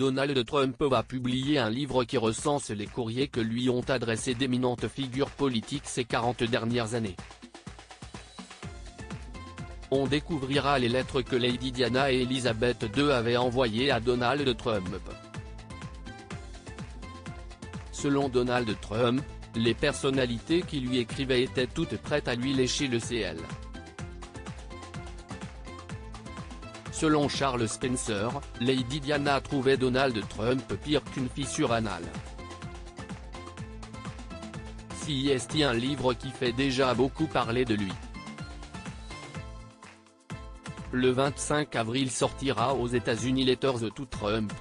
Donald Trump va publier un livre qui recense les courriers que lui ont adressés d'éminentes figures politiques ces 40 dernières années. On découvrira les lettres que Lady Diana et Elizabeth II avaient envoyées à Donald Trump. Selon Donald Trump, les personnalités qui lui écrivaient étaient toutes prêtes à lui lécher le CL. Selon Charles Spencer, Lady Diana trouvait Donald Trump pire qu'une fissure anale. Si est un livre qui fait déjà beaucoup parler de lui. Le 25 avril sortira aux États-Unis Letters to Trump.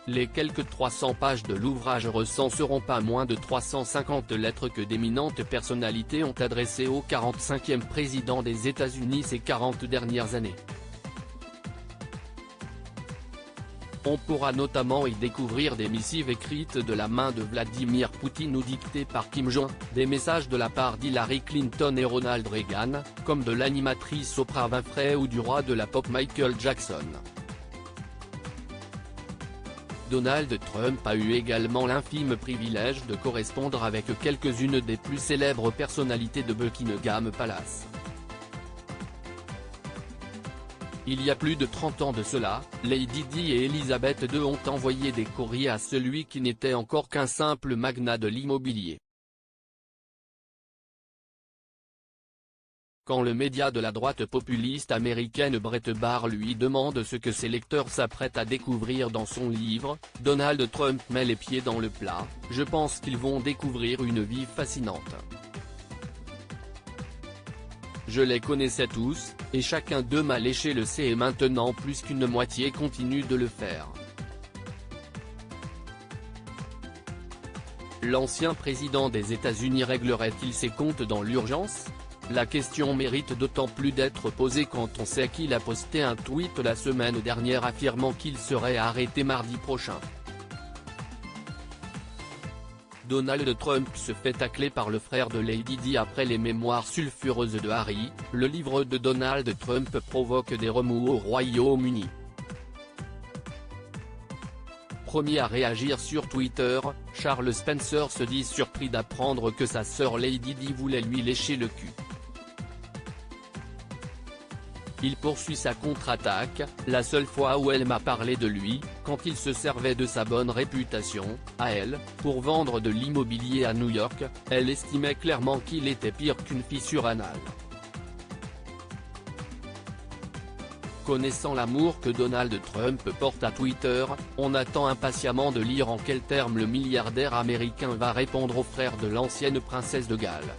Les quelques 300 pages de l'ouvrage recenseront pas moins de 350 lettres que d'éminentes personnalités ont adressées au 45e président des États-Unis ces 40 dernières années. On pourra notamment y découvrir des missives écrites de la main de Vladimir Poutine ou dictées par Kim Jong, des messages de la part d'Hillary Clinton et Ronald Reagan, comme de l'animatrice Oprah Winfrey ou du roi de la pop Michael Jackson. Donald Trump a eu également l'infime privilège de correspondre avec quelques-unes des plus célèbres personnalités de Buckingham Palace. Il y a plus de 30 ans de cela, Lady Di et Elizabeth II ont envoyé des courriers à celui qui n'était encore qu'un simple magnat de l'immobilier. Quand le média de la droite populiste américaine Breitbart lui demande ce que ses lecteurs s'apprêtent à découvrir dans son livre, Donald Trump met les pieds dans le plat: « Je pense qu'ils vont découvrir une vie fascinante. Je les connaissais tous, et chacun d'eux m'a léché le C et maintenant plus qu'une moitié continue de le faire. » L'ancien président des États-Unis réglerait-il ses comptes dans l'urgence? La question mérite d'autant plus d'être posée quand on sait qu'il a posté un tweet la semaine dernière affirmant qu'il serait arrêté mardi prochain. Donald Trump se fait tacler par le frère de Lady Di après les mémoires sulfureuses de Harry. Le livre de Donald Trump provoque des remous au Royaume-Uni. Premier à réagir sur Twitter, Charles Spencer se dit surpris d'apprendre que sa sœur Lady Di voulait lui lécher le cul. Il poursuit sa contre-attaque: « La seule fois où elle m'a parlé de lui, quand il se servait de sa bonne réputation, à elle, pour vendre de l'immobilier à New York, elle estimait clairement qu'il était pire qu'une fissure anale. » Connaissant l'amour que Donald Trump porte à Twitter, on attend impatiemment de lire en quels termes le milliardaire américain va répondre au frère de l'ancienne princesse de Galles.